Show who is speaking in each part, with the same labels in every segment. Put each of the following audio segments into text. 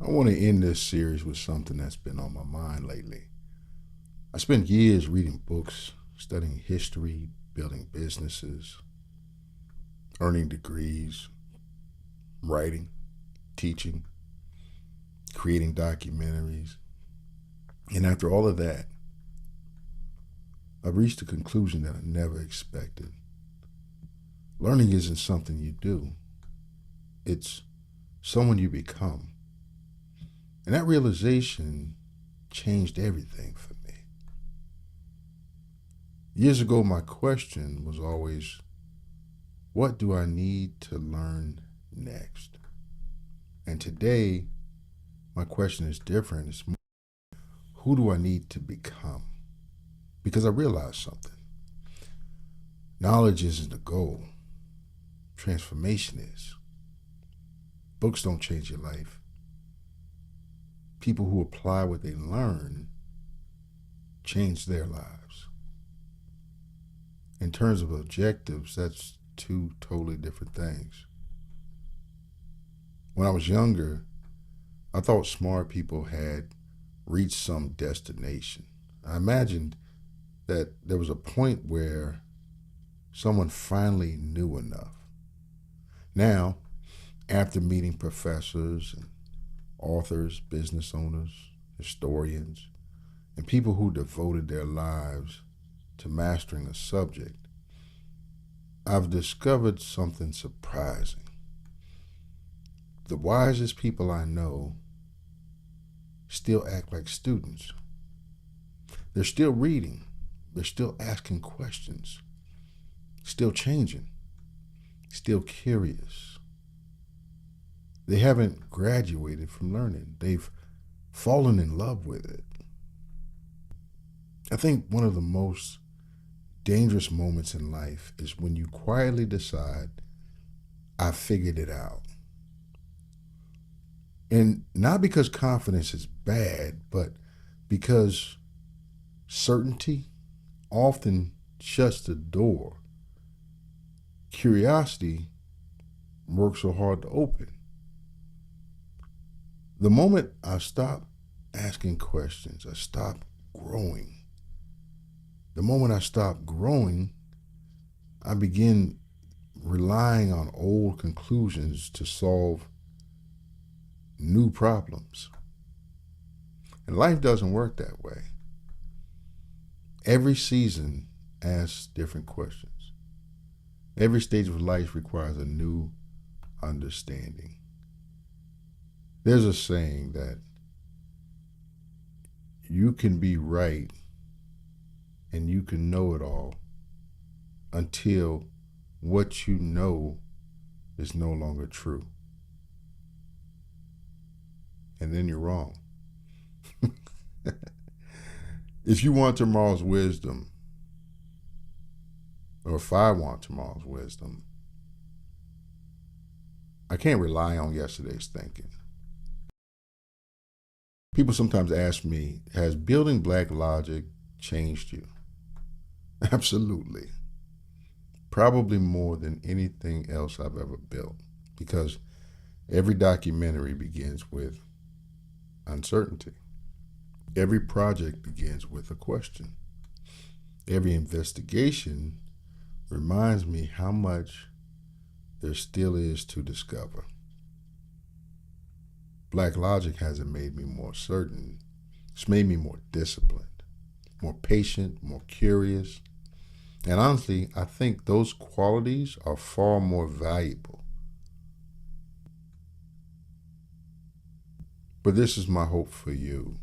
Speaker 1: I want to end this series with something that's been on my mind lately. I spent years reading books, studying history, building businesses, earning degrees, writing, teaching, creating documentaries. And after all of that, I reached a conclusion that I never expected. Learning isn't something you do, it's someone you become. And that realization changed everything for me. Years ago, my question was always, what do I need to learn next? And today, my question is different. It's more, who do I need to become? Because I realized something. Knowledge isn't the goal, transformation is. Books don't change your life. People who apply what they learn change their lives. In terms of objectives, that's two totally different things. When I was younger, I thought smart people had reached some destination. I imagined that there was a point where someone finally knew enough. Now, after meeting professors and authors, business owners, historians, and people who devoted their lives to mastering a subject, I've discovered something surprising. The wisest people I know still act like students. They're still reading, they're still asking questions, still changing, still curious. They haven't graduated from learning, they've fallen in love with it. I think one of the most dangerous moments in life is when you quietly decide, I figured it out. And not because confidence is bad, but because certainty often shuts the door. Curiosity works so hard to open. The moment I stop asking questions, I stop growing. The moment I stop growing, I begin relying on old conclusions to solve new problems. And life doesn't work that way. Every season asks different questions. Every stage of life requires a new understanding. There's a saying that you can be right and you can know it all until what you know is no longer true. And then you're wrong. If you want tomorrow's wisdom, or if I want tomorrow's wisdom, I can't rely on yesterday's thinking. People sometimes ask me, has building Black Logic changed you? Absolutely. Probably more than anything else I've ever built. Because every documentary begins with uncertainty. Every project begins with a question. Every investigation reminds me how much there still is to discover. Black Logic hasn't made me more certain. It's made me more disciplined, more patient, more curious. And honestly, I think those qualities are far more valuable. But this is my hope for you.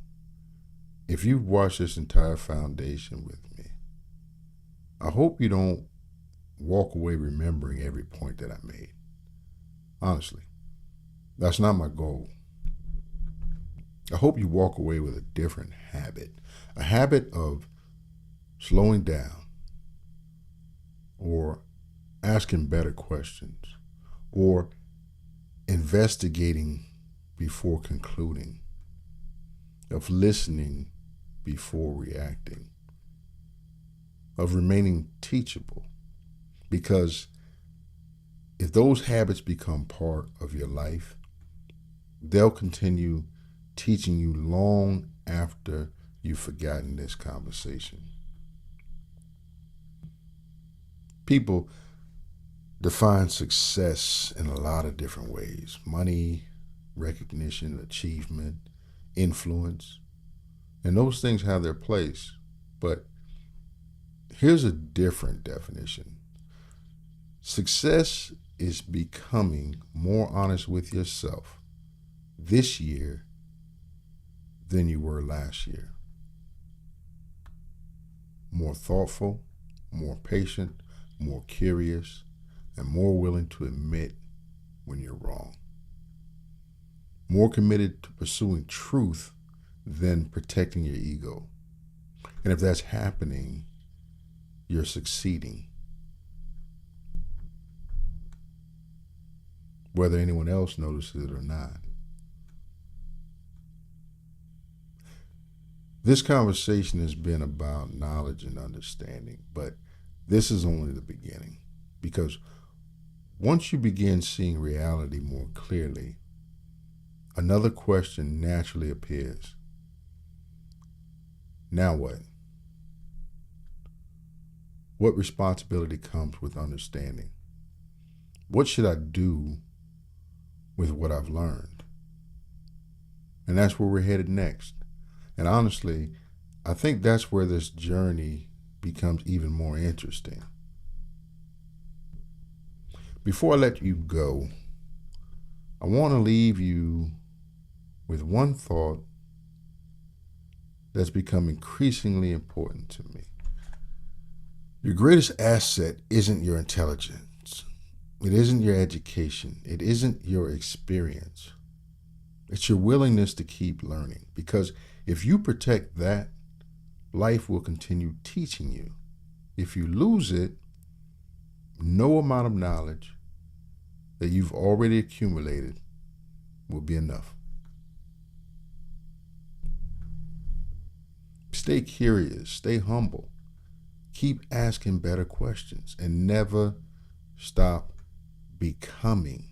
Speaker 1: If you've watched this entire foundation with me, I hope you don't walk away remembering every point that I made. Honestly, that's not my goal. I hope you walk away with a different habit, a habit of slowing down or asking better questions or investigating before concluding, of listening before reacting, of remaining teachable. Because if those habits become part of your life, They'll continue teaching you long after you've forgotten this conversation. People define success in a lot of different ways: money, recognition, achievement, influence. And those things have their place. But here's a different definition: success is becoming more honest with yourself this year than you were last year. More thoughtful, more patient, more curious, and more willing to admit when you're wrong. More committed to pursuing truth than protecting your ego. And if that's happening, you're succeeding. Whether anyone else notices it or not. This conversation has been about knowledge and understanding, but this is only the beginning. Because once you begin seeing reality more clearly, another question naturally appears. Now what? What responsibility comes with understanding? What should I do with what I've learned? And that's where we're headed next. And honestly, I think that's where this journey becomes even more interesting. Before I let you go, I want to leave you with one thought that's become increasingly important to me. Your greatest asset isn't your intelligence. It isn't your education. It isn't your experience. It's your willingness to keep learning. Because if you protect that, life will continue teaching you. If you lose it, no amount of knowledge that you've already accumulated will be enough. Stay curious, stay humble, keep asking better questions, and never stop becoming.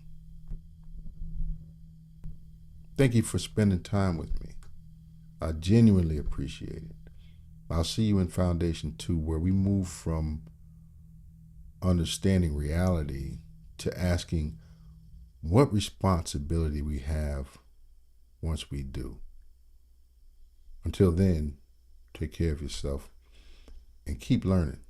Speaker 1: Thank you for spending time with me. I genuinely appreciate it. I'll see you in Foundation 2, where we move from understanding reality to asking what responsibility we have once we do. Until then, take care of yourself and keep learning.